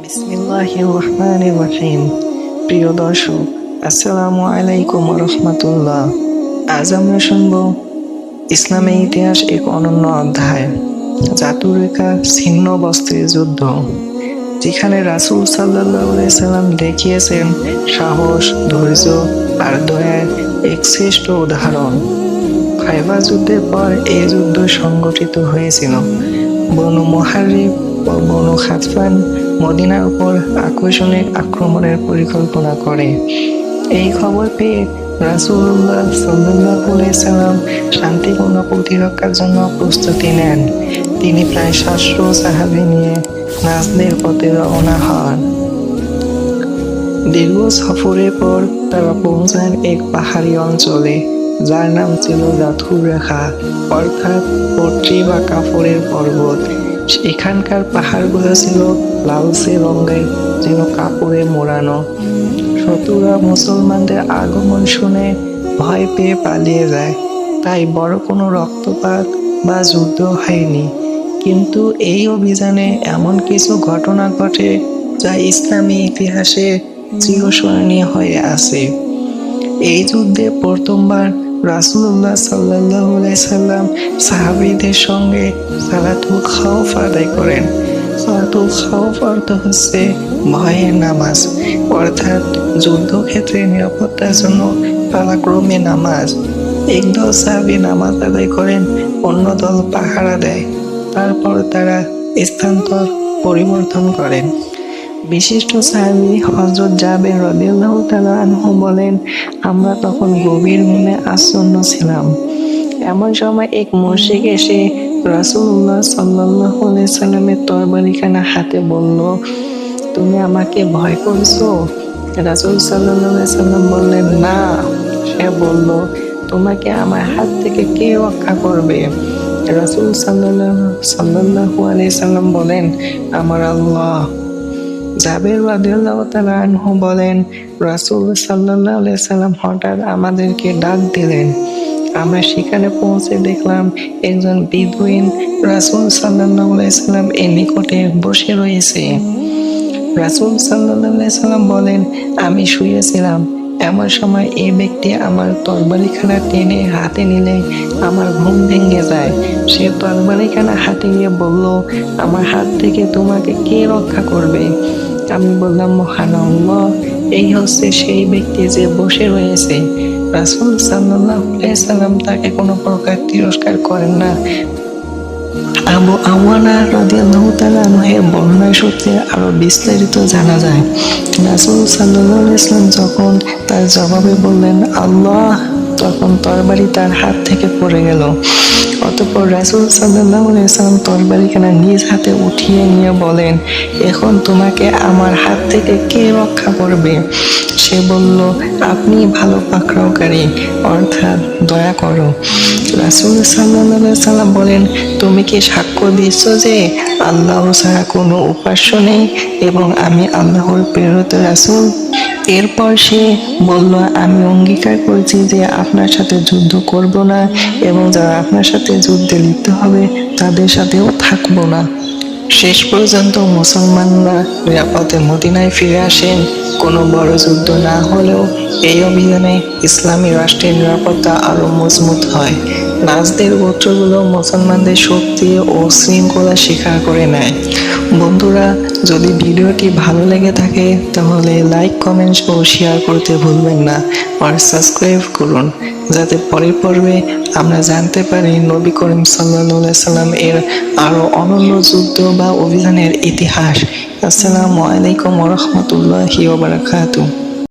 বিসমিল্লাহির রহমানির রহিম। প্রিয় দর্শক, আসসালামু আলাইকুম রহমতুল্লাহ। আজ আমরা শুনব ইসলামের ইতিহাস এক অনন্য অধ্যায়, জাতুরেখা ছিন্ন বস্ত্রের যুদ্ধ, যেখানে রাসূল সাল্লাল্লাহু আলাইহি সাল্লাম দেখিয়েছেন সাহস, ধৈর্য আর দয়ার এক শ্রেষ্ঠ উদাহরণ। খায়বার যুদ্ধের পর এই যুদ্ধ সংগঠিত হয়েছিল। বনু মুহারিব ও বনু গাতফান মদিনার উপর আকস্মিক আক্রমণের পরিকল্পনা করে। এই খবর পেয়ে রাসূলুল্লাহ সাল্লাল্লাহু আলাইহি সাল্লাম শান্তিপূর্ণ প্রতিরক্ষার জন্য প্রস্তুতি নেন। তিনি প্রায় 700 সাহাবী নিয়ে নাজদের পথে রওনা হন। দীর্ঘ সফরের পর তারা পৌঁছান এক পাহাড়ি অঞ্চলে, যার নাম ছিল জাতুরেখা, অর্থাৎ পট্রি বা কাপড়ের পর্বত। এখানকার পাহাড়গুলো ছিল লালচে রঙের, যেন কাপড়ে মোড়ানো। শত্রুরা মুসলমানদের আগমন শুনে ভয় পেয়ে পালিয়ে যায়, তাই বড় কোনো রক্তপাত বা যুদ্ধ হয়নি। কিন্তু এই অভিযানে এমন কিছু ঘটনা ঘটে যা ইসলামী ইতিহাসে চিরস্মরণীয় হয়ে আছে। এই যুদ্ধে প্রথমবার রাসূলুল্লাহ সাল্লাল্লাহু আলাইহি সাল্লাম সাহাবীদের সঙ্গে সালাতুল খাউফ আদায় করেন। সালাতুল খাউফ অর্থ হচ্ছে ভয়ের নামাজ, অর্থাৎ যুদ্ধক্ষেত্রে নিরাপত্তার জন্য পালাক্রমে নামাজ। একদল সাহাবী নামাজ আদায় করেন, অন্য দল পাহারা দেয়। তারপর তারা স্থানান্তর পরিবর্তন করেন। বিশিষ্ট সাহাবী হযরত জাবের রাদিয়াল্লাহু তাআলা আনহু বলেন, আমরা তখন গভীর ঘুমে আচ্ছন্ন ছিলাম। এমন সময় এক মুশরিক এসে রাসূলুল্লাহ সাল্লাল্লাহু আলাইহি সাল্লামের তরবারিখানা হাতে বলল, তুমি আমাকে ভয় করছো? রাসূল সাল্লাল্লাহু আলাইহি সাল্লাম বললেন, না। সে বলল, তোমাকে আমার হাত থেকে কে রক্ষা করবে? রাসূল সাল্লাল্লাহু আলাইহি সাল্লাম বলেন, আমার আল্লাহ। জাবের রাদিয়াল্লাহু তাআলা আনহু বলেন, রাসূল সাল্লাল্লাহু আলাইহি সাল্লাম হঠাৎ আমাদেরকে ডাক দিলেন। আমরা সেখানে পৌঁছে দেখলাম একজন বেদুইন রাসূল সাল্লাল্লাহু আলাইহি সাল্লাম এর নিকটে বসে রয়েছে। রাসূল সাল্লাল্লাহু আলাইহি সাল্লাম বলেন, আমি শুয়েছিলাম। এমন সময় এই ব্যক্তি আমার তরবারিখানা টেনে হাতে নিলে আমার ঘুম ভেঙে যায়। সে তরবারিখানা হাতে নিয়ে বলল, আমার হাত থেকে তোমাকে কে রক্ষা করবে? আমি বললাম, মহান আল্লাহ। এই হচ্ছে সেই ব্যক্তি যে বসে রয়েছে। রাসূল সাল্লাল্লাহু আলাইহি সাল্লাম তাকে কোনো প্রকার তিরস্কার করেন না। আবু আওয়ানা রাদিয়াল্লাহু তাআলা আনহু-এর বর্ণনা সূত্রে আরো বিস্তারিত জানা যায়। রাসূল সাল্লাল্লাহু আলাইহি সাল্লাম যখন তার জবাবে বললেন আল্লাহ, তখন তরবারি তার হাত থেকে পড়ে গেল। অতঃপর রাসূল সাল্লাল্লাহু আলাইহি সাল্লাম তরবারিখানা নিজ হাতে উঠিয়ে নিয়ে বলেন, এখন তোমাকে আমার হাত থেকে কে রক্ষা করবে? সে বলল, আপনি ভালো পাকড়াওকারী, অর্থাৎ দয়া করো। রাসূল সাল্লাল্লাহু আলাইহি সাল্লাম বলেন, তুমি কি সাক্ষ্য দিচ্ছ যে আল্লাহ ছাড়া কোনো উপাস্য নেই এবং আমি আল্লাহর প্রেরিত রাসূল? এরপর সে বলল, আমি অঙ্গীকার করছি যে আপনার সাথে যুদ্ধ করব না এবং যারা আপনার সাথে যুদ্ধে লিপ্ত হবে তাদের সাথেও থাকব না। শেষ পর্যন্ত মুসলমানরা নিরাপদে মদিনায় ফিরে আসেন। কোনো বড় যুদ্ধ না হলেও এই অভিযানে ইসলামী রাষ্ট্রের নিরাপত্তা আরো মজবুত হয়। নাজদের গোত্রগুলো মুসলমানদের শক্তি ও শৃঙ্খলা স্বীকার করে নেয়। বন্ধুরা, যদি ভিডিওটি ভালো লেগে থাকে তাহলে লাইক, কমেন্ট ও শেয়ার করতে ভুলবেন না আর সাবস্ক্রাইব করুন, যাতে পরের পর্বে আমরা জানতে পারি নবী করিম সাল্লাল্লাহু আলাইহি সাল্লাম এর আরো অনন্য যুদ্ধ বা অভিযানের ইতিহাস। আসসালামু আলাইকুম ওয়া রাহমাতুল্লাহি ওয়া বারাকাতুহু।